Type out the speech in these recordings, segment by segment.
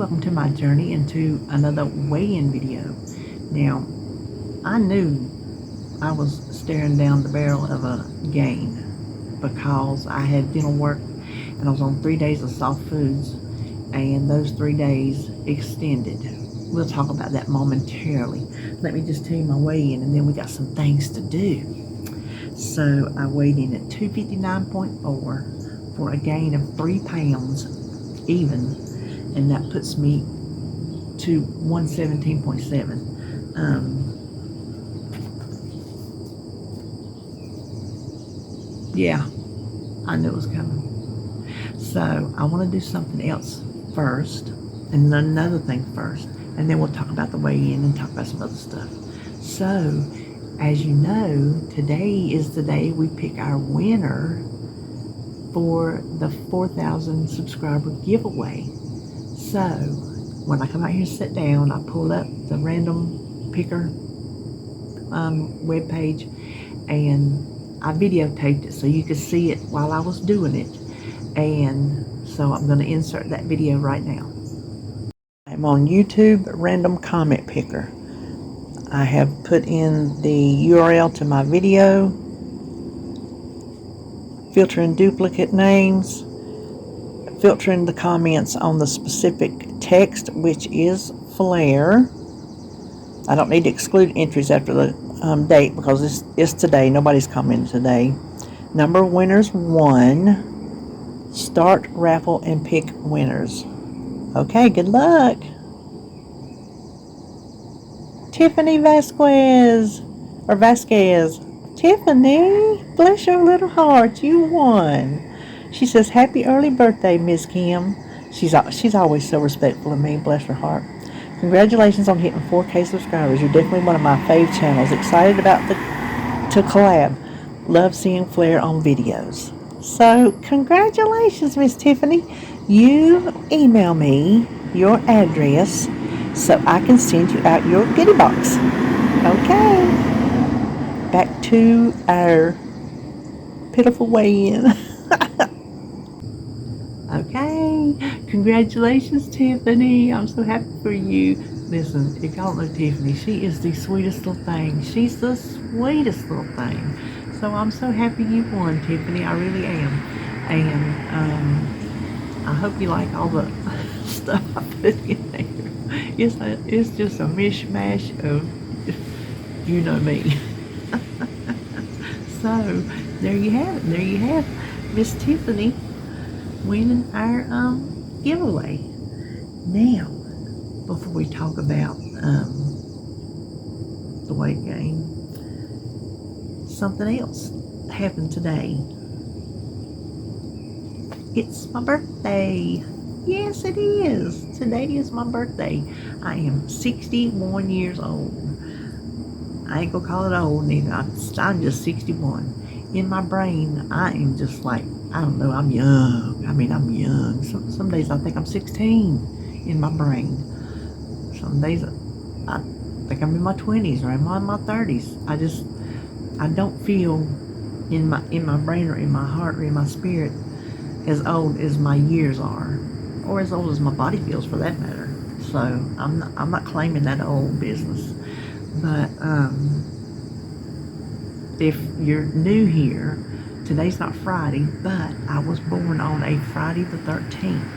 welcome to my journey into another weigh-in video. Now, I knew I was staring down the barrel of a gain because I had dental work and I was on 3 days of soft foods, and those 3 days extended. We'll talk about that momentarily. Let me just tell you my weigh-in, and then we got some things to do. So I weighed in at 259.4 for a gain of 3 pounds even, and that puts me to 117.7. Yeah, I knew it was coming. So I want to do something else first, and another thing first, and then we'll talk about the weigh-in and talk about some other stuff. So, as you know, today is the day we pick our winner for the 4,000 subscriber giveaway. So, when I come out here and sit down, I pull up the random picker web page, and I videotaped it so you could see it while I was doing it. And so I'm going to insert that video right now. I'm on YouTube Random Comment Picker. I have put in the URL to my video, filtering duplicate names, filtering the comments on the specific text, which is Flair. I don't need to exclude entries after the date because it's today. Nobody's commented today. Number of winners 1. Start raffle and pick winners. Okay, good luck. Tiffany Vasquez. Tiffany, bless your little heart, you won. She says, happy early birthday, Miss Kim. She's always so respectful of me, bless her heart. Congratulations on hitting 4K subscribers. You're definitely one of my fave channels. Excited about to collab. Love seeing Flair on videos. So, congratulations, Miss Tiffany. You email me your address so I can send you out your goodie box. Okay. Back to our pitiful weigh-in. Okay. Congratulations, Tiffany. I'm so happy for you. Listen, if y'all know Tiffany, she is the sweetest little thing. She's the sweetest little thing. So I'm so happy you won, Tiffany. I really am. And I hope you like all the stuff I put in there. It's just a mishmash of, you know me. So there you have it. There you have Miss Tiffany winning our giveaway. Now, before we talk about the weight gain, something else happened today. It's my birthday. Yes, it is. Today is my birthday. I am 61 years old. I ain't gonna call it old neither. I'm just 61. In my brain, I am just like, I don't know, I'm young. I mean, I'm young. Some days I think I'm 16 in my brain. Some days I think I'm in my 20s or I'm in my 30s. I don't feel in my brain or in my heart or in my spirit as old as my years are, or as old as my body feels for that matter. So I'm not claiming that old business. But if you're new here, today's not Friday, but I was born on a Friday the 13th.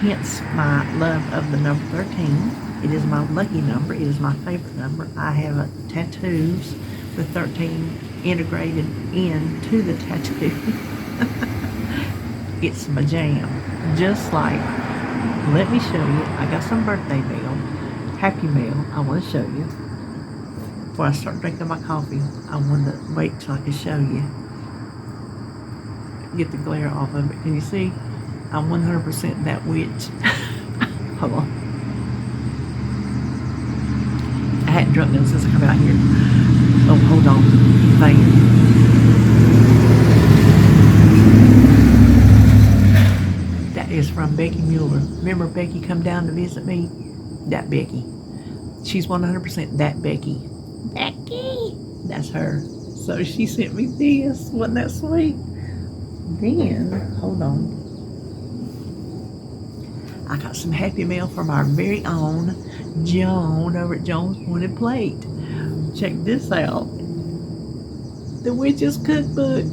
Hence my love of the number 13. It is my lucky number. It is my favorite number. I have tattoos with 13 integrated into the tattoo. It's my jam. Just like, let me show you. I got some birthday mail, happy mail. I want to show you. Before I start drinking my coffee, I want to wait till I can show you. Get the glare off of it. Can you see? I'm 100% that witch. Hold on. I hadn't drunk none since I come out here. Oh, hold on. Thank you. That is from Becky Mueller. Remember Becky come down to visit me? That Becky. She's 100% that Becky. Becky! That's her. So she sent me this. Wasn't that sweet? Then, hold on. I got some Happy Mail from our very own Joan over at Joan's Pointed Plate. Check this out. The Witch's Cookbook.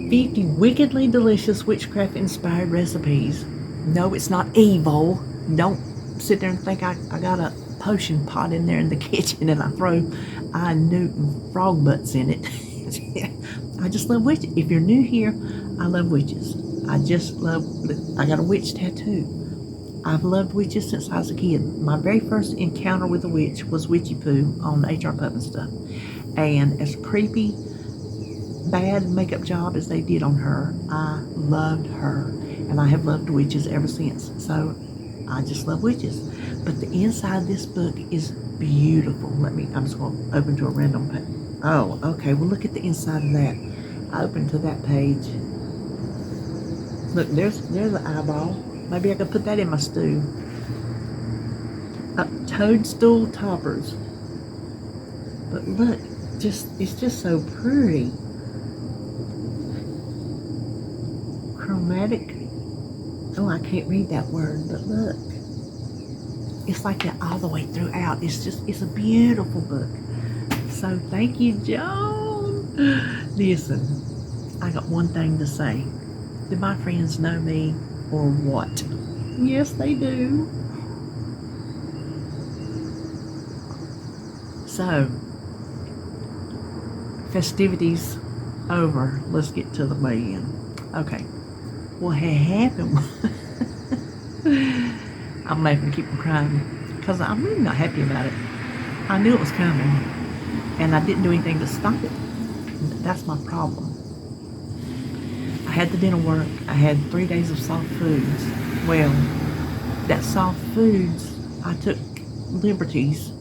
50 wickedly delicious witchcraft-inspired recipes. No, it's not evil. Don't sit there and think I got a potion pot in there in the kitchen and I throw Newton frog butts in it. I just love witches. If you're new here, I love witches. I got a witch tattoo. I've loved witches since I was a kid. My very first encounter with a witch was Witchy Poo on the HR Puppet stuff. And as creepy, bad makeup job as they did on her, I loved her. And I have loved witches ever since. So I just love witches. But the inside of this book is beautiful. I'm just going to open to a random page. Oh, okay. Well, look at the inside of that. I opened to that page. Look, there's the eyeball. Maybe I could put that in my stew. Toadstool toppers. But look, it's just so pretty. Chromatic. Oh, I can't read that word, but look. It's like that all the way throughout. It's a beautiful book. So thank you, Joan. Listen, I got one thing to say. Do my friends know me or what? Yes, they do. So, festivities over. Let's get to the weigh-in. Okay. What had happened? I'm laughing, keep from crying, because I'm really not happy about it. I knew it was coming, and I didn't do anything to stop it. That's my problem. I had the dental work. I had 3 days of soft foods. Well, that soft foods, I took liberties.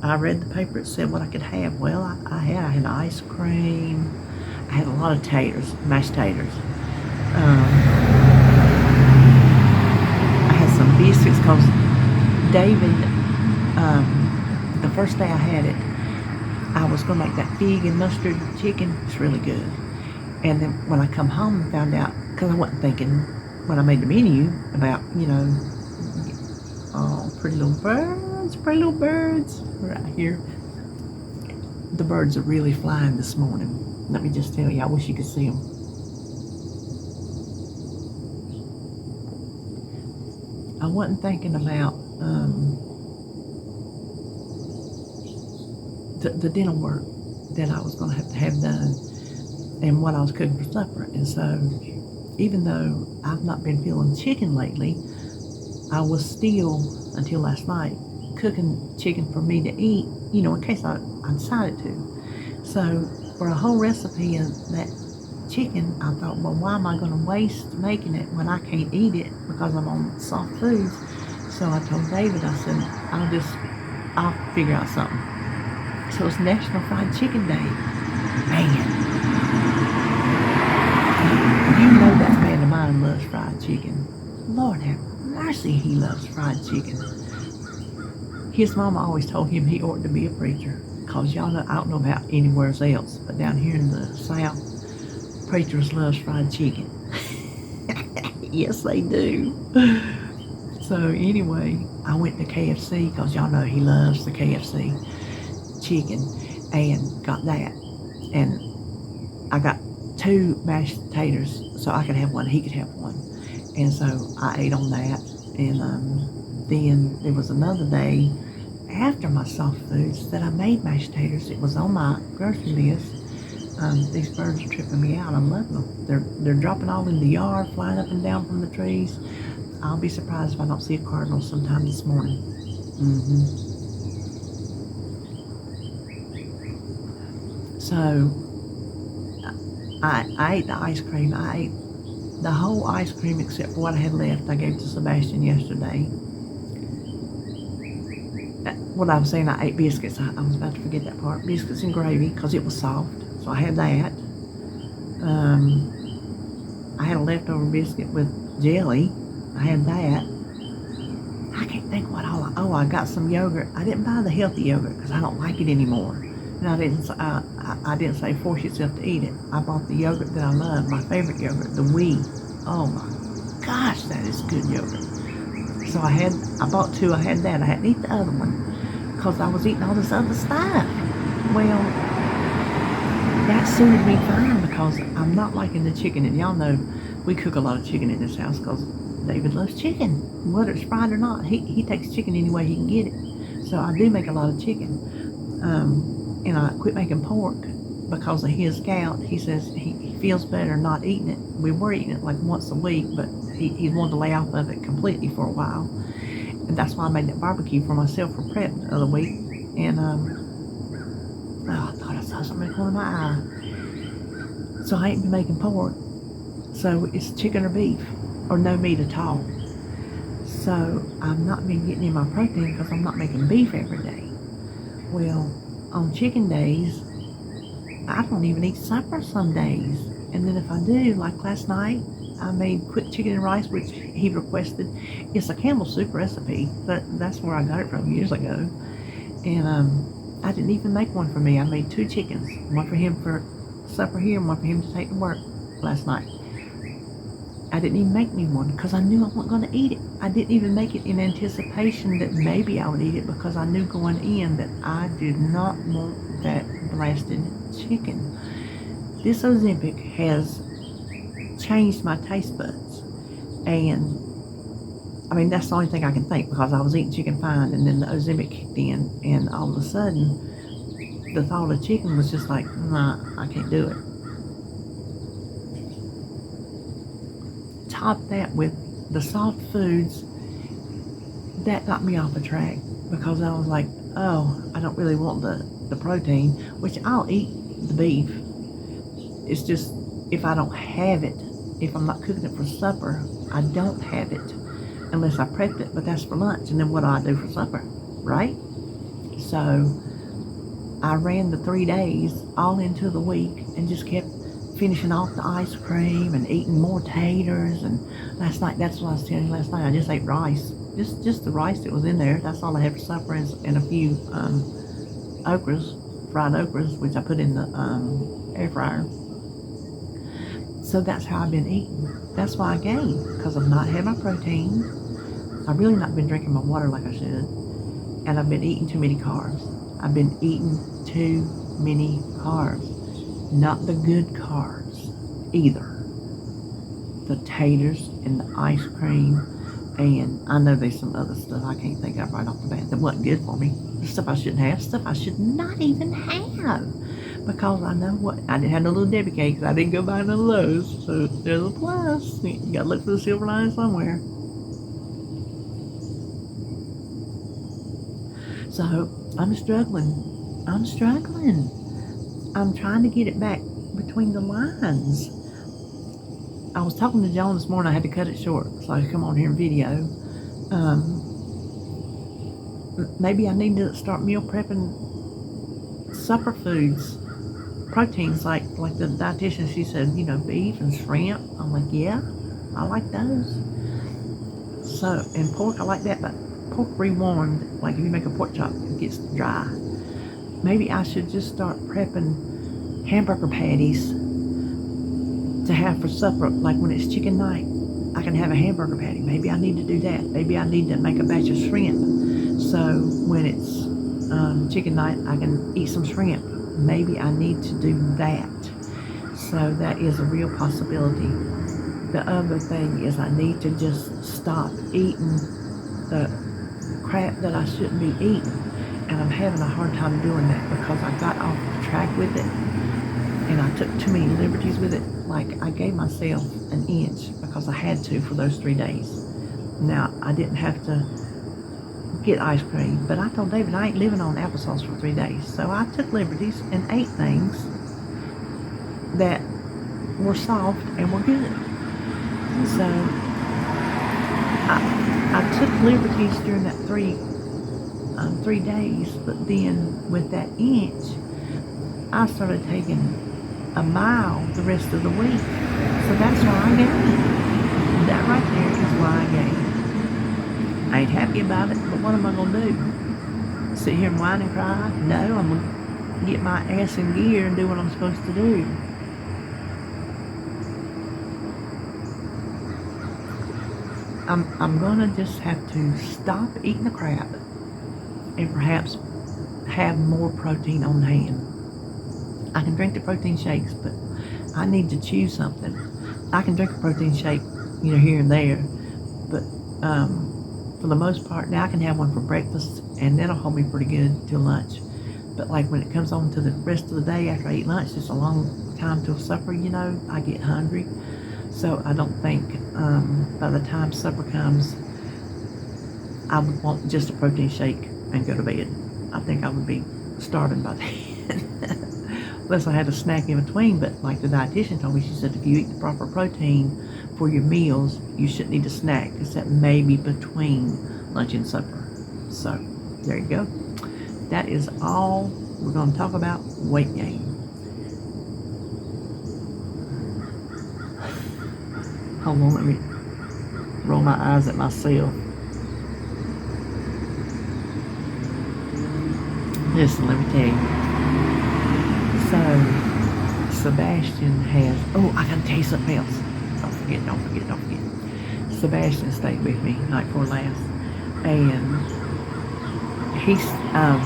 I read the paper. It said what I could have. Well, I had ice cream. I had a lot of taters, mashed taters. I had some biscuits because David, the first day I had it, I was going to make that fig and mustard chicken. It's really good. And then when I come home and found out, because I wasn't thinking when I made the menu about, oh, pretty little birds, right here. The birds are really flying this morning. Let me just tell you, I wish you could see them. I wasn't thinking about the dental work that I was going to have done and what I was cooking for supper. And so even though I've not been feeling chicken lately, I was still, until last night, cooking chicken for me to eat, in case I decided to. So for a whole recipe of that chicken, I thought, well, why am I going to waste making it when I can't eat it because I'm on soft foods? So I told David, I said, I'll figure out something. So it's National Fried Chicken Day. Man, you know that man of mine loves fried chicken. Lord have mercy, he loves fried chicken. His mama always told him he ought to be a preacher. Because y'all know, I don't know about anywhere else, but down here in the South, preachers love fried chicken. Yes, they do. So anyway, I went to KFC because y'all know he loves the KFC chicken and got that. And I got 2 mashed taters so I could have one, he could have one. And so I ate on that. And then there was another day after my soft foods that I made mashed taters. It was on my grocery list. These birds are tripping me out. I'm loving them. They're dropping all in the yard, flying up and down from the trees. I'll be surprised if I don't see a cardinal sometime this morning. So I ate the ice cream. I ate the whole ice cream except for what I had left. I gave to Sebastian yesterday. What I was saying, I ate biscuits. I was about to forget that part. Biscuits and gravy because it was soft. So I had that. I had a leftover biscuit with jelly. I had that. I can't think what all. I got some yogurt. I didn't buy the healthy yogurt because I don't like it anymore. And I didn't say force yourself to eat it. I bought the yogurt that I love, my favorite yogurt, the Wee. Oh my gosh, that is good yogurt. So I bought two. I had that. I hadn't eaten the other one because I was eating all this other stuff. Well, that suited me fine because I'm not liking the chicken. And y'all know we cook a lot of chicken in this house because David loves chicken. Whether it's fried or not, he takes chicken any way he can get it. So I do make a lot of chicken. And I quit making pork because of his gout. He says he feels better not eating it. We were eating it like once a week, but he wanted to lay off of it completely for a while. And that's why I made that barbecue for myself for prep the other week. And I thought I saw something in the corner of my eye. So I ain't been making pork. So it's chicken or beef or no meat at all. So I've not been getting in my protein because I'm not making beef every day. Well, on chicken days, I don't even eat supper some days. And then if I do, like last night, I made quick chicken and rice, which he requested. It's a Campbell soup recipe, but that's where I got it from years ago. And I didn't even make one for me. I made two chickens, one for him for supper here and one for him to take to work last night. I didn't even make me one because I knew I wasn't going to eat it. I didn't even make it in anticipation that maybe I would eat it because I knew going in that I did not want that blasted chicken. This Ozempic has changed my taste buds. And I mean, that's the only thing I can think because I was eating chicken fine and then the Ozempic kicked in and all of a sudden the thought of chicken was just like, nah, I can't do it. Top that with the soft foods, that got me off the track because I was like, oh, I don't really want the protein, which I'll eat the beef. It's just if I don't have it, if I'm not cooking it for supper, I don't have it unless I prep it, but that's for lunch. And then what do I do for supper, right? So I ran the 3 days all into the week and just kept finishing off the ice cream and eating more taters. And last night, that's what I was telling you last night, I just ate rice. Just the rice that was in there. That's all I had for supper and a few okras, fried okras, which I put in the air fryer. So that's how I've been eating. That's why I gained, because I've not had my protein. I've really not been drinking my water like I should. And I've been eating too many carbs. I've been eating too many carbs. Not the good carbs either. The taters and the ice cream, and I know there's some other stuff I can't think of right off the bat that wasn't good for me. The stuff I shouldn't have, stuff I should not even have. Because I know what, I didn't have no little Debbie cakes. I didn't go buy none of those. So there's a plus. You gotta look for the silver line somewhere. So I'm struggling. I'm trying to get it back between the lines. I was talking to Joan this morning. I had to cut it short so I could come on here and video. Maybe I need to start meal prepping supper foods, proteins like the dietitian. She said, beef and shrimp. I'm like, yeah, I like those. So, and pork, I like that, but pork rewarmed, like if you make a pork chop, it gets dry. Maybe I should just start prepping hamburger patties to have for supper, like when it's chicken night, I can have a hamburger patty. Maybe I need to do that. Maybe I need to make a batch of shrimp. So when it's chicken night, I can eat some shrimp. Maybe I need to do that. So that is a real possibility. The other thing is I need to just stop eating the crap that I shouldn't be eating. And I'm having a hard time doing that because I got off the track with it and I took too many liberties with it. Like I gave myself an inch because I had to for those 3 days. Now, I didn't have to get ice cream, but I told David I ain't living on applesauce for 3 days. So I took liberties and ate things that were soft and were good. So I took liberties during that 3 days, but then with that inch, I started taking a mile the rest of the week. So that's why I gained. That right there is why I gained. I ain't happy about it, but what am I going to do? Sit here and whine and cry? No, I'm going to get my ass in gear and do what I'm supposed to do. I'm gonna just have to stop eating the crap and perhaps have more protein on hand. I can drink the protein shakes, but I need to choose something. I can drink a protein shake, here and there, but for the most part, now I can have one for breakfast, and that'll hold me pretty good till lunch. But like when it comes on to the rest of the day after I eat lunch, it's a long time till supper. I get hungry, so I don't think by the time supper comes, I would want just a protein shake and go to bed. I think I would be starving by then. Unless I had a snack in between, but like the dietitian told me, she said if you eat the proper protein for your meals, you shouldn't need a snack because that may be between lunch and supper. So there you go. That is all we're going to talk about weight gain. Hold on, let me roll my eyes at myself. Listen, let me tell you. So, Sebastian has, I gotta tell you something else. Don't forget. Sebastian stayed with me night before last. And he's, I'm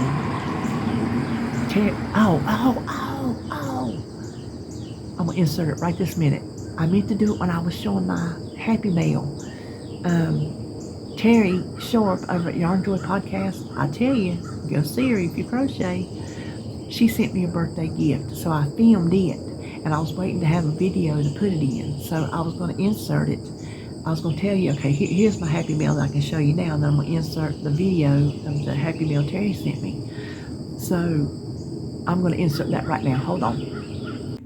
gonna insert it right this minute. I meant to do it when I was showing my Happy Mail. Terry Sharp over at Yarn Joy Podcast, I tell you, go see her if you crochet. She sent me a birthday gift, so I filmed it, and I was waiting to have a video to put it in. So I was going to insert it. I was going to tell you, okay, here's my Happy Mail that I can show you now, and then I'm going to insert the video of the Happy Mail Terry sent me. So I'm going to insert that right now. Hold on.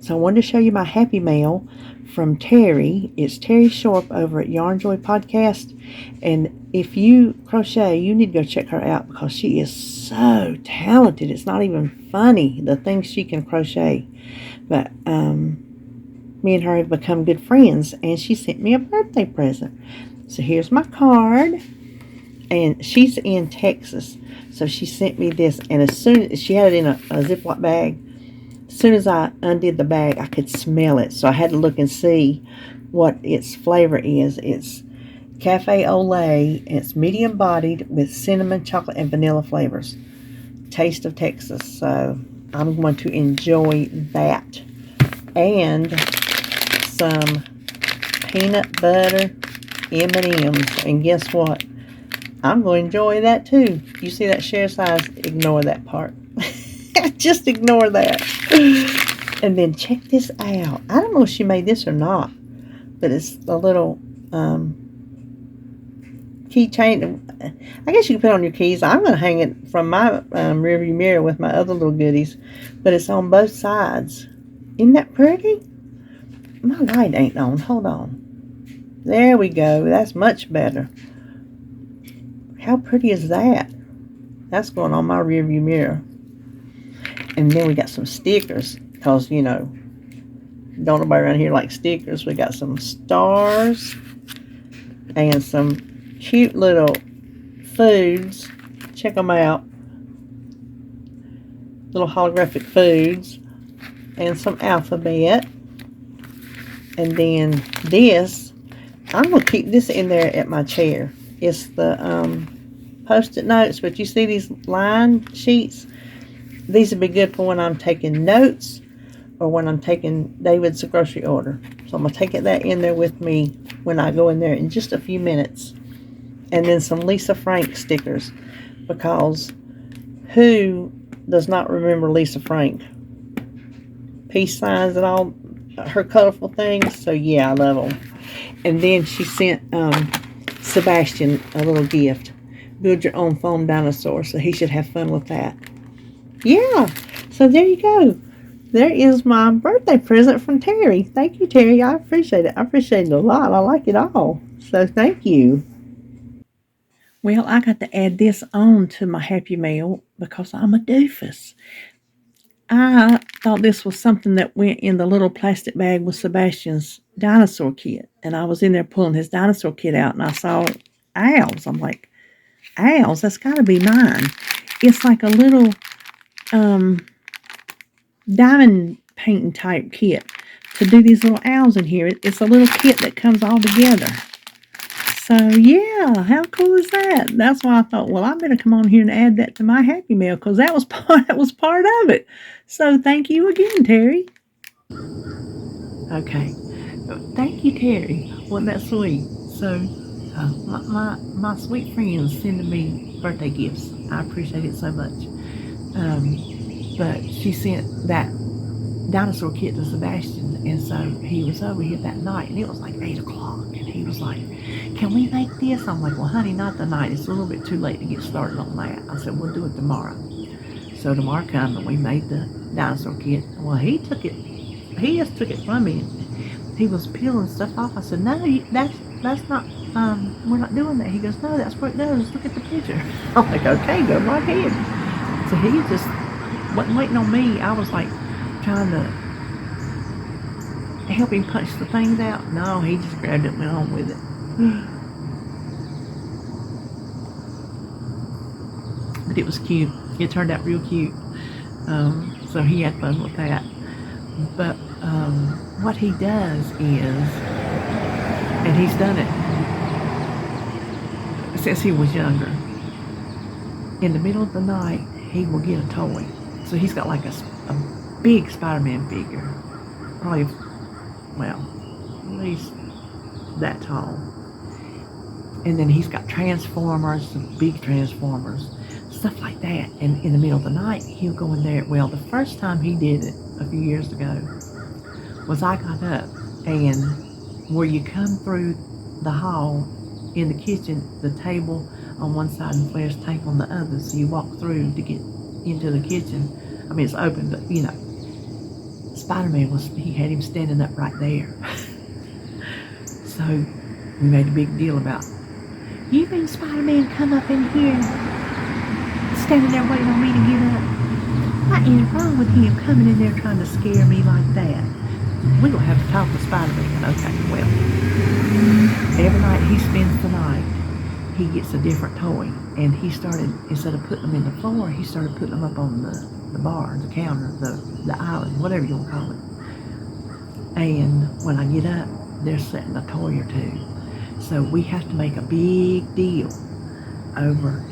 So I wanted to show you my Happy Mail from Terry. It's Terry Sharp over at Yarn Joy Podcast. And if you crochet, you need to go check her out because she is so talented. It's not even funny, the things she can crochet. But me and her have become good friends, and she sent me a birthday present. So here's my card. And she's in Texas. So she sent me this, and as soon as she had it in a Ziploc bag, as soon as I undid the bag, I could smell it. So I had to look and see what its flavor is. It's Cafe au lait. It's medium bodied with cinnamon, chocolate, and vanilla flavors. Taste of Texas. So I'm going to enjoy that. And some peanut butter M&Ms. And guess what? I'm going to enjoy that too. You see that share size? Ignore that part. Just ignore that. And then check this out. I don't know if she made this or not, but it's a little keychain. I guess you can put it on your keys. I'm going to hang it from my rearview mirror with my other little goodies, but it's on both sides. Isn't that pretty? My light ain't on. Hold on. There we go. That's much better. How pretty is that? That's going on my rearview mirror. And then we got some stickers because, don't nobody around here like stickers. We got some stars and some cute little foods. Check them out. Little holographic foods and some alphabet. And then this, I'm going to keep this in there at my chair. It's the Post-it notes, but you see these line sheets? These would be good for when I'm taking notes or when I'm taking David's grocery order. So I'm going to take that in there with me when I go in there in just a few minutes. And then some Lisa Frank stickers, because who does not remember Lisa Frank? Peace signs and all her colorful things. So yeah, I love them. And then she sent Sebastian a little gift. Build your own foam dinosaur, so he should have fun with that. Yeah, so there you go. There is my birthday present from Terry. Thank you, Terry. I appreciate it. I appreciate it a lot. I like it all. So thank you. Well, I got to add this on to my Happy Mail because I'm a doofus. I thought this was something that went in the little plastic bag with Sebastian's dinosaur kit. And I was in there pulling his dinosaur kit out, and I saw owls. I'm like, owls? That's got to be mine. It's like a little diamond painting type kit to do these little owls in here. It's a little kit that comes all together. So, yeah, how cool is that? That's why I thought, well, I better come on here and add that to my Happy Mail because that was part of it. So, thank you again, Terry. Okay. Thank you, Terry. Wasn't that sweet? So, my sweet friends sending me birthday gifts. I appreciate it so much. But she sent that dinosaur kit to Sebastian, and so he was over here that night, and it was like 8 o'clock, and he was like, "Can we make this?" I'm like, "Well, honey, not tonight. It's a little bit too late to get started on that." I said, "We'll do it tomorrow." So tomorrow come, and we made the dinosaur kit. Well, he took it. He just took it from me. He was peeling stuff off. I said, "No, that's not. We're not doing that." He goes, "No, that's what it does. Look at the picture." I'm like, "Okay, go right ahead." So he just wasn't waiting on me. I was like trying to help him punch the things out. No, he just grabbed it and went on with it. But it was cute. It turned out real cute. So he had fun with that. But what he does is, and he's done it since he was younger, in the middle of the night, he will get a toy. So he's got like a big Spider-Man figure, probably, well, at least that tall. And then he's got Transformers, the big Transformers, stuff like that. And in the middle of the night, he'll go in there. Well, the first time he did it a few years ago was I got up, and where you come through the hall in the kitchen, the table on one side and Flair's table on the other, so you walk through to get into the kitchen. I mean, it's open, but you know, Spider-Man he had him standing up right there. So we made a big deal about, "You mean Spider-Man come up in here standing there waiting on me to get up? What is wrong with him coming in there trying to scare me like that?" We're going to have to talk to Spider-Man. Okay, well, every night he spends the night, he gets a different toy. And he started, instead of putting them in the floor, he started putting them up on the bar, the counter, the island, whatever you want to call it. And when I get up, they're setting a toy or two. So we have to make a big deal over,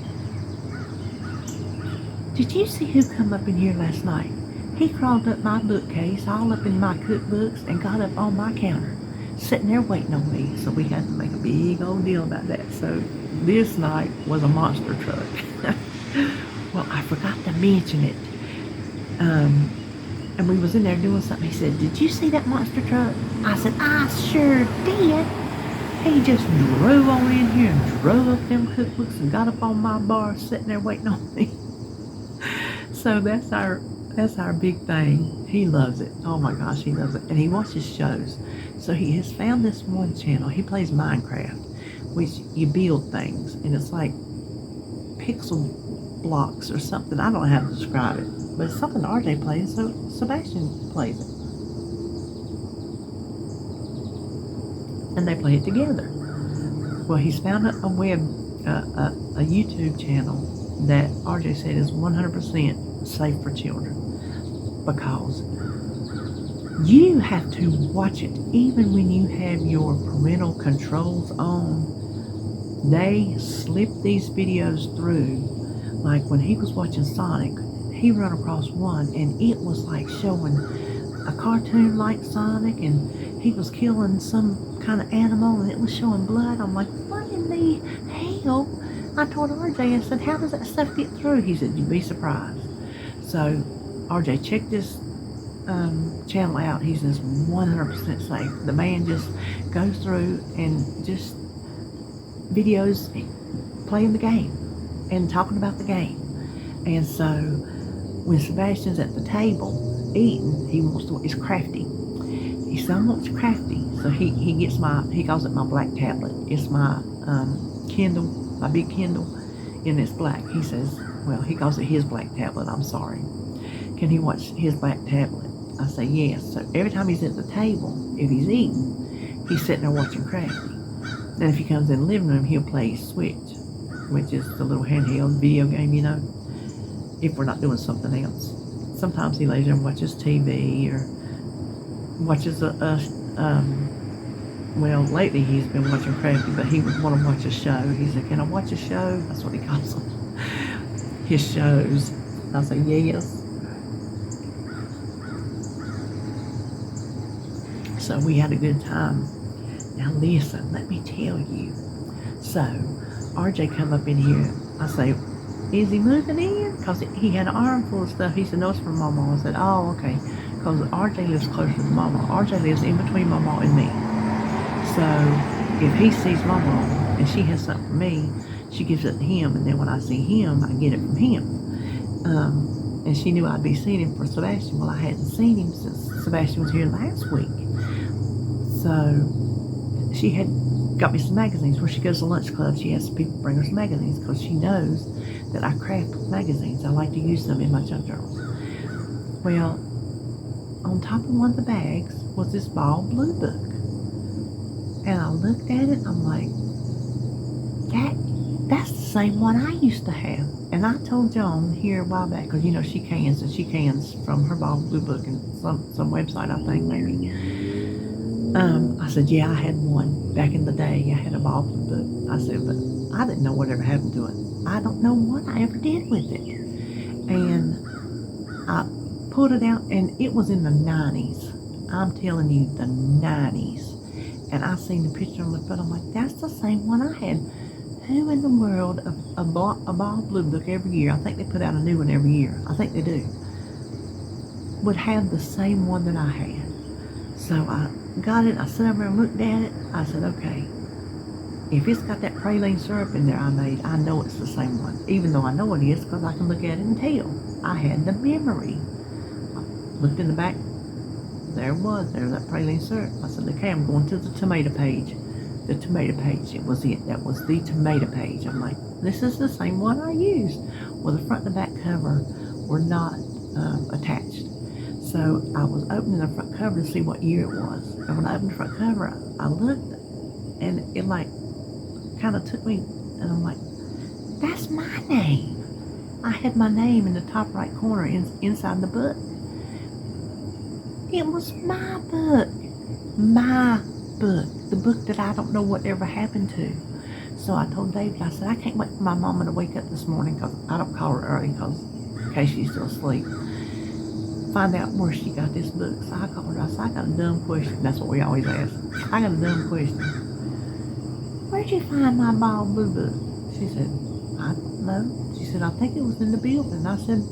"Did you see who come up in here last night? He crawled up my bookcase, all up in my cookbooks, and got up on my counter, sitting there waiting on me." So we had to make a big old deal about that. So this night was a monster truck. Well, I forgot to mention it. And we was in there doing something. He said, "Did you see that monster truck?" I said, "I sure did." He just drove on in here and drove up them cookbooks and got up on my bar, sitting there waiting on me. So that's our big thing. He loves it. Oh my gosh, he loves it. And he watches shows. So he has found this one channel. He plays Minecraft, which you build things, and it's like pixel blocks or something. I don't know how to describe it, but it's something RJ plays, so Sebastian plays it. And they play it together. Well, he's found a YouTube channel that RJ said is 100% safe for children, because you have to watch it even when you have your parental controls on. They slip these videos through. Like when he was watching Sonic, he ran across one, and it was like showing a cartoon like Sonic, and he was killing some kind of animal, and it was showing blood. I'm like, what in the hell? I told RJ, I said, "How does that stuff get through?" He said, "You'd be surprised." So RJ, check this channel out. He says 100% safe. The man just goes through and just videos playing the game and talking about the game. And so when Sebastian's at the table eating, he wants to, he's crafty. He's so much crafty. So he gets he calls it my black tablet. It's my Kindle, my big Kindle, and it's black. He says, well, he calls it his black tablet. I'm sorry. Can he watch his black tablet? I say yes. So every time he's at the table, if he's eating, he's sitting there watching Crafty. Then if he comes in the living room, he'll play Switch, which is the little handheld video game, you know, if we're not doing something else. Sometimes he lays there and watches TV or watches well, lately he's been watching Crafty, but he would want to watch a show. He said, "Can I watch a show?" That's what he calls them. His shows. I said, "Yes." So we had a good time. Now listen, let me tell you. So RJ come up in here. I say, "Is he moving in?" Because he had an armful of stuff. He said, "No, it's from Mama." I said, "Oh, okay." Because RJ lives closer to Mama. RJ lives in between Mama and me. So if he sees Mama and she has something for me, she gives it to him. And then when I see him, I get it from him. And she knew I'd be seeing him for Sebastian. Well, I hadn't seen him since Sebastian was here last week. So she had got me some magazines. Where she goes to lunch club, she has people bring her some magazines because she knows that I craft magazines. I like to use them in my junk journals. Well, on top of one of the bags was this bald blue book. And I looked at it, I'm like, that's the same one I used to have. And I told Joan here a while back, because she cans, and she cans from her bald blue book and some website, I think, maybe. I said, yeah, I had one back in the day. I had a bald blue book. I said, but I didn't know whatever happened to it. I don't know what I ever did with it. And I pulled it out, and it was in the 90s. I'm telling you, the 90s. And I seen the picture on the front. I'm like, that's the same one I had. Who in the world, a bald blue book every year, I think they put out a new one every year, I think they do, would have the same one that I had. So I got it, I sat over and looked at it. I said, okay, if it's got that praline syrup in there I made, I know it's the same one. Even though I know it is, because I can look at it and tell. I had the memory. I looked in the back, there's that praline syrup. I said, okay, I'm going to the tomato page. The tomato page, it was it. That was the tomato page. I'm like, this is the same one I used. Well, the front and the back cover were not attached. So I was opening the front cover to see what year it was. And when I opened the front cover, I looked, and it like kind of took me, and I'm like, that's my name. I had my name in the top right corner inside the book. It was my book. My book. The book that I don't know what ever happened to. So I told David, I said, I can't wait for my mama to wake up this morning, because I don't call her early in case she's still asleep. Find out where she got this book. So I called her. I said, I got a dumb question. That's what we always ask. I got a dumb question. Where'd you find my bald blue book? She said, I don't know. She said, I think it was in the building. I said,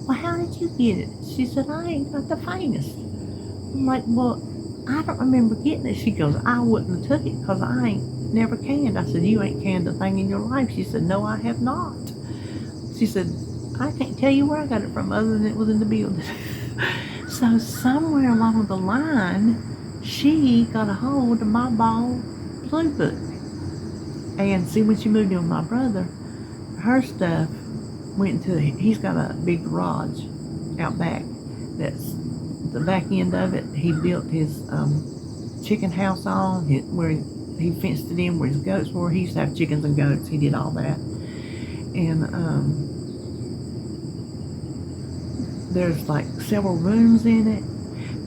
well, how did you get it? She said, I ain't got the faintest. I'm like, well, I don't remember getting it. She goes, I wouldn't have took it because I ain't never canned. I said, you ain't canned a thing in your life. She said, no, I have not. She said, I can't tell you where I got it from other than it was in the building. So somewhere along the line, she got a hold of my bald blue book. And see, when she moved in with my brother, her stuff went into, he's got a big garage out back. That's the back end of it. He built his chicken house on, where he fenced it in where his goats were. He used to have chickens and goats. He did all that. And there's like several rooms in it.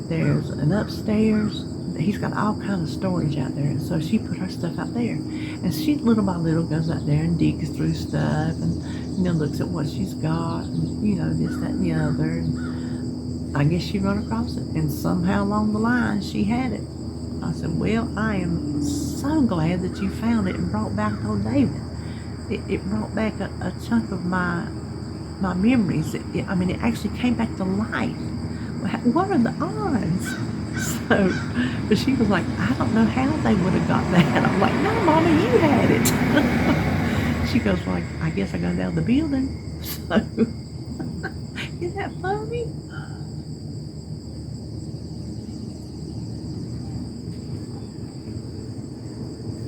There's an upstairs. He's got all kinds of storage out there. And so she put her stuff out there. And she, little by little, goes out there and digs through stuff and, looks at what she's got and, this, that, and the other. And I guess she run across it. And somehow along the line, she had it. I said, well, I am so glad that you found it and brought back, I told David. It brought back a chunk of my memories. It actually came back to life. What are the odds? So, but she was like, I don't know how they would have got that. I'm like, no, Mama, you had it. She goes, well, I guess I got it out of the building. So, isn't that funny?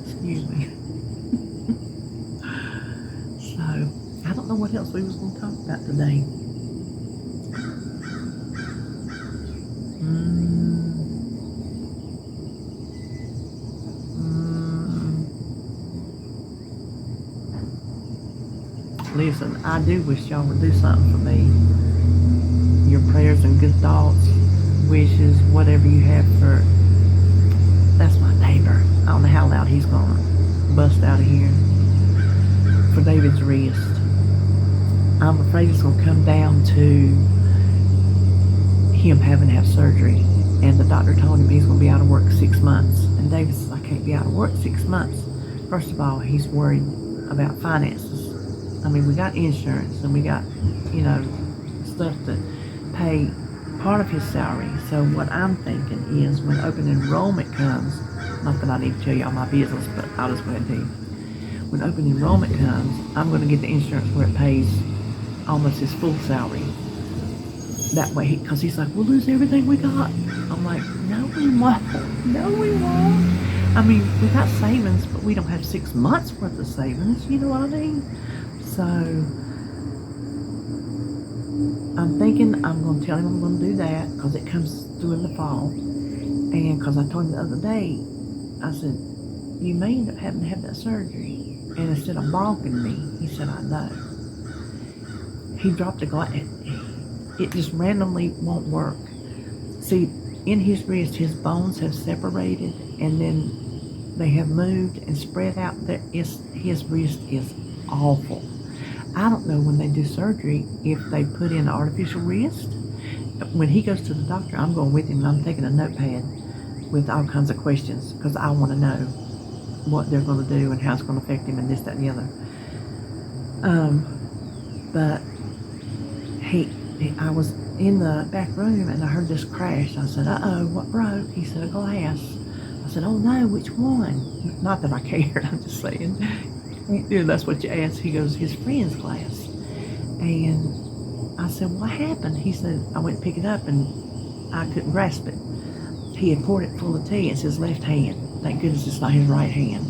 Excuse me. So, I don't know what else we was going to talk about today. Listen, I do wish y'all would do something for me. Your prayers and good thoughts, wishes, whatever you have for... That's my neighbor. don't know how loud he's gonna bust out of here for David's wrist. I'm afraid it's gonna come down to him having to have surgery. And the doctor told him he's gonna be out of work 6 months. And David says, I can't be out of work 6 months. First of all, he's worried about finances. I mean, we got insurance and we got, stuff to pay part of his salary. So what I'm thinking is when open enrollment comes, not that I need to tell you all my business, but I'll just go ahead and tell you. When open enrollment comes, I'm going to get the insurance where it pays almost his full salary. That way, because he's like, we'll lose everything we got. I'm like, no, we won't. No, we won't. I mean, we got savings, but we don't have 6 months worth of savings. You know what I mean? So I'm thinking I'm going to tell him I'm going to do that because it comes through in the fall. And because I told him the other day, I said, you may end up having to have that surgery. And instead of balking me, he said, I know. He dropped a glass. It just randomly won't work. See, in his wrist, his bones have separated and then they have moved and spread out. His wrist is awful. I don't know when they do surgery if they put in an artificial wrist. When he goes to the doctor, I'm going with him and I'm taking a notepad with all kinds of questions because I want to know what they're going to do and how it's going to affect him and this, that, and the other. But I was in the back room and I heard this crash. I said, uh-oh, what broke? He said, a glass. I said, oh no, which one? Not that I cared, I'm just saying. Yeah, that's what you asked. He goes, his friend's glass. And I said, what happened? He said, I went to pick it up and I couldn't grasp it. He had poured it full of tea. It's his left hand. Thank goodness it's not his right hand.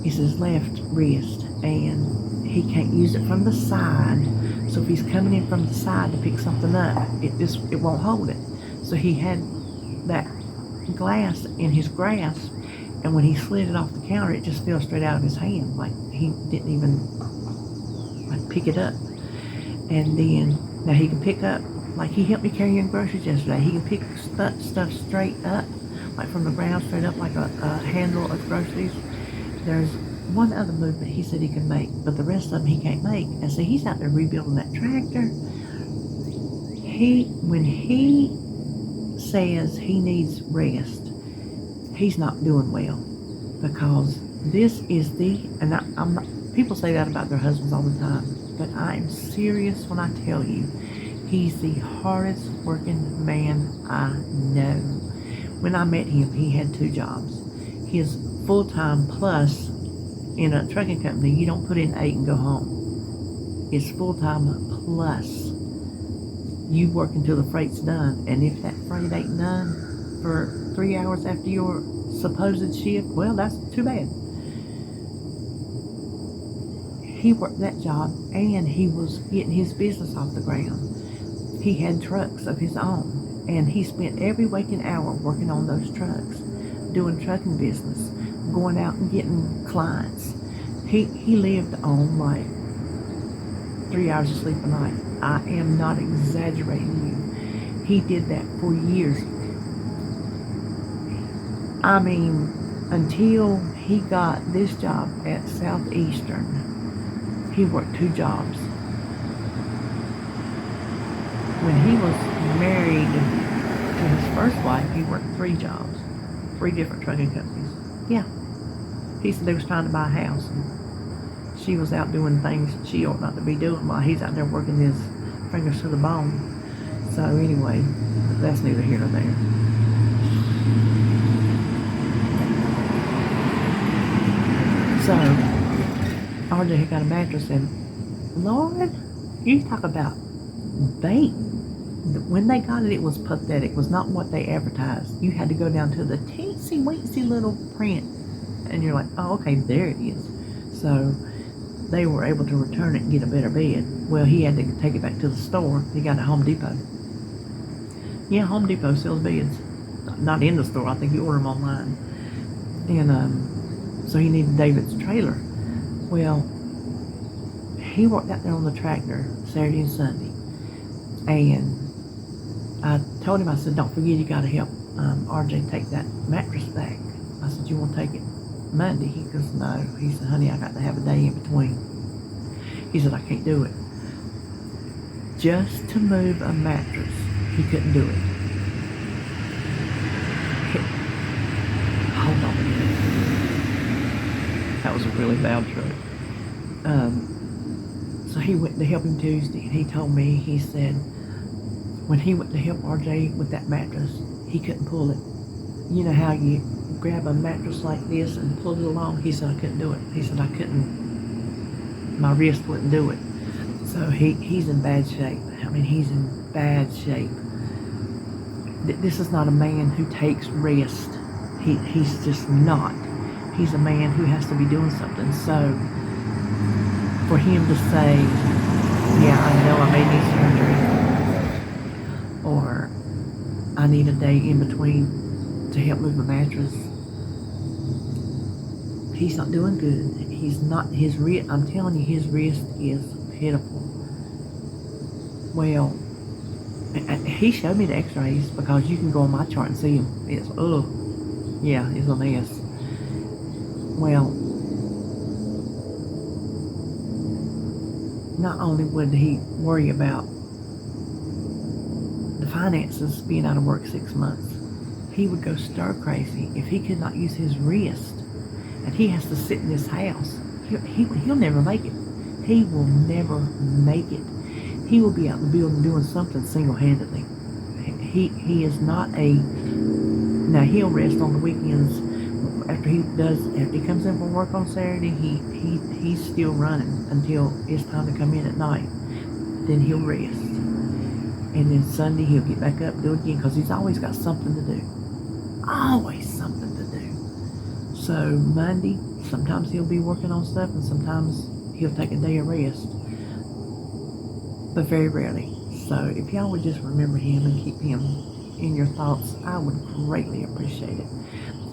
It's his left wrist. And he can't use it from the side. So if he's coming in from the side to pick something up, it won't hold it. So he had that glass in his grasp, and when he slid it off the counter, it just fell straight out of his hand, like he didn't even pick it up. And then now he can pick up, like he helped me carrying groceries yesterday. He can pick stuff straight up, like from the ground straight up, like a handle of groceries. There's one other movement he said he could make, but the rest of them he can't make. And so he's out there rebuilding that tractor. When he says he needs rest, he's not doing well, because this is and I'm not, people say that about their husbands all the time, but I'm serious when I tell you, he's the hardest working man I know. When I met him, he had 2 jobs. His full-time plus. In a trucking company, you don't put in 8 and go home. It's full-time plus. You work until the freight's done, and if that freight ain't done for 3 hours after your supposed shift, well, that's too bad. He worked that job, and he was getting his business off the ground. He had trucks of his own, and he spent every waking hour working on those trucks, doing trucking business, going out and getting clients. He lived on like 3 hours of sleep a night. I am not exaggerating you. He did that for years. I mean, until he got this job at Southeastern, he worked 2 jobs. When he was married to his first wife, he worked 3 jobs, 3 different trucking companies. Yeah. He said they was trying to buy a house, and she was out doing things she ought not to be doing while he's out there working his fingers to the bone. So anyway, that's neither here nor there. So RJ had got a mattress, and Lord, you talk about bait. When they got it, it was pathetic. It was not what they advertised. You had to go down to the teensy-weensy little print, and you're like, oh, okay, there it is. So they were able to return it and get a better bed. Well, he had to take it back to the store. He got it at Home Depot. Yeah, Home Depot sells beds. Not in the store. I think you order them online. And so he needed David's trailer. Well, he worked out there on the tractor Saturday and Sunday. And I told him, I said, don't forget you got to help RJ take that mattress back. I said, you want to take it? Monday. He goes, no. He said, honey, I got to have a day in between. He said, I can't do it. Just to move a mattress, he couldn't do it. Hold on a minute. That was a really loud truck. So he went to help him Tuesday, and he told me, he said, when he went to help RJ with that mattress, he couldn't pull it. You know how you grab a mattress like this and pull it along? He said, I couldn't do it. He said, I couldn't, my wrist wouldn't do it. So he's in bad shape. I mean, he's in bad shape. This is not a man who takes rest. He's just not. He's a man who has to be doing something. So for him to say, yeah, I know I may need surgery, or I need a day in between to help move my mattress, he's not doing good. He's not, his wrist, I'm telling you, his wrist is pitiful. Well, he showed me the x-rays, because you can go on my chart and see them. It's, yeah, it's a mess. Well, not only would he worry about the finances being out of work 6 months, he would go stir crazy if he could not use his wrist, and he has to sit in this house. He'll never make it. He will never make it. He will be out in the building doing something single-handedly. He is not a, now he'll rest on the weekends. After he comes in from work on Saturday, he's still running until it's time to come in at night. Then he'll rest. And then Sunday he'll get back up and do it again, because he's always got something to do. Always something to do. So Monday, sometimes he'll be working on stuff, and sometimes he'll take a day of rest. But very rarely. So if y'all would just remember him and keep him in your thoughts, I would greatly appreciate it.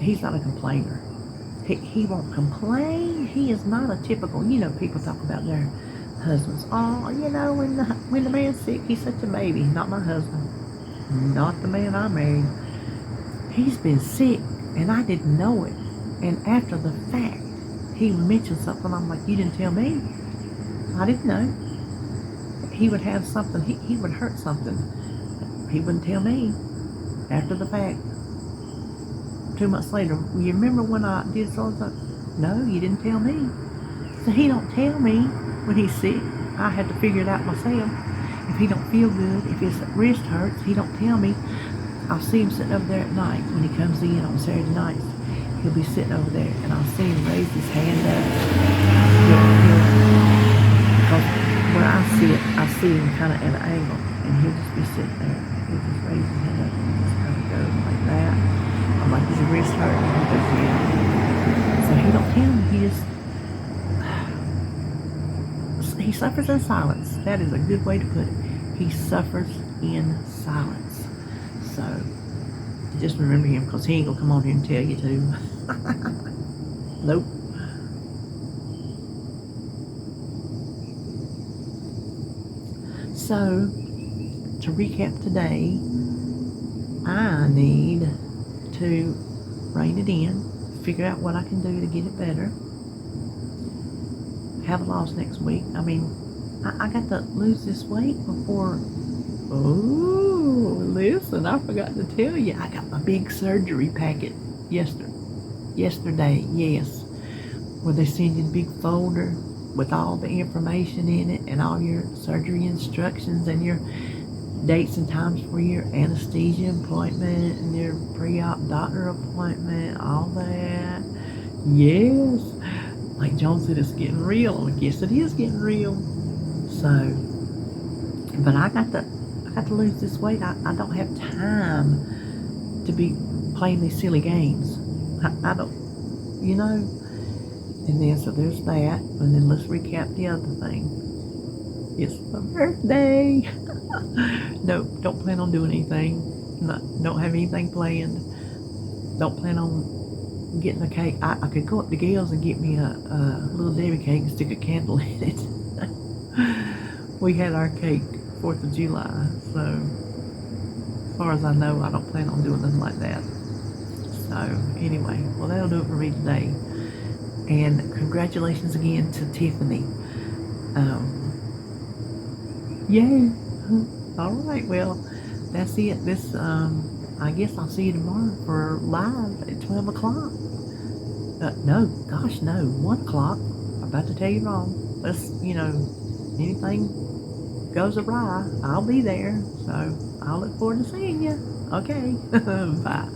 He's not a complainer. He won't complain. He is not a typical, people talk about their husbands. Oh, when the man's sick, he's such a baby. Not my husband. Not the man I married. He's been sick, and I didn't know it. And after the fact, he mentioned something. I'm like, you didn't tell me. I didn't know. He would have something. He would hurt something. He wouldn't tell me. After the fact. 2 months later, you remember when I did something? No, you didn't tell me. So he don't tell me when he's sick. I had to figure it out myself. If he don't feel good, if his wrist hurts, he don't tell me. I'll see him sitting over there at night when he comes in on Saturday nights. He'll be sitting over there, and I'll see him raise his hand up. Because where I sit, I see him kind of at an angle, and he'll just be sitting there. He'll just raise his hand up and just kind of go like that. I'm like, is your wrist hurting? He goes, yeah. So he don't tell me. He suffers in silence. That is a good way to put it. He suffers in silence. So just remember him, because he ain't gonna come on here and tell you to. Nope. So to recap today, I need to rein it in, figure out what I can do to get it better. Have a loss next week. I mean, I got to lose this weight before. Oh, listen, I forgot to tell you, I got my big surgery packet yesterday, yes, where they send you a big folder with all the information in it, and all your surgery instructions, and your dates and times for your anesthesia appointment, and your pre-op doctor appointment, all that. Yes, like John said, it's getting real. I guess it is getting real. So, but I got to lose this weight. I don't have time to be playing these silly games. I don't, And then, so there's that. And then let's recap the other thing. It's my birthday. No, don't plan on doing anything. Don't have anything planned. Don't plan on getting a cake. I could go up to Gail's and get me a little Debbie cake and stick a candle in it. We had our cake 4th of July, so as far as I know, I don't plan on doing nothing like that. So anyway, well, that'll do it for me today. And congratulations again to Tiffany. Yay! All right, well, that's it. I guess I'll see you tomorrow for live at 12 o'clock. No, gosh, no, 1 o'clock. I'm about to tell you wrong. Anything goes awry, I'll be there. So I'll look forward to seeing you. Okay, bye.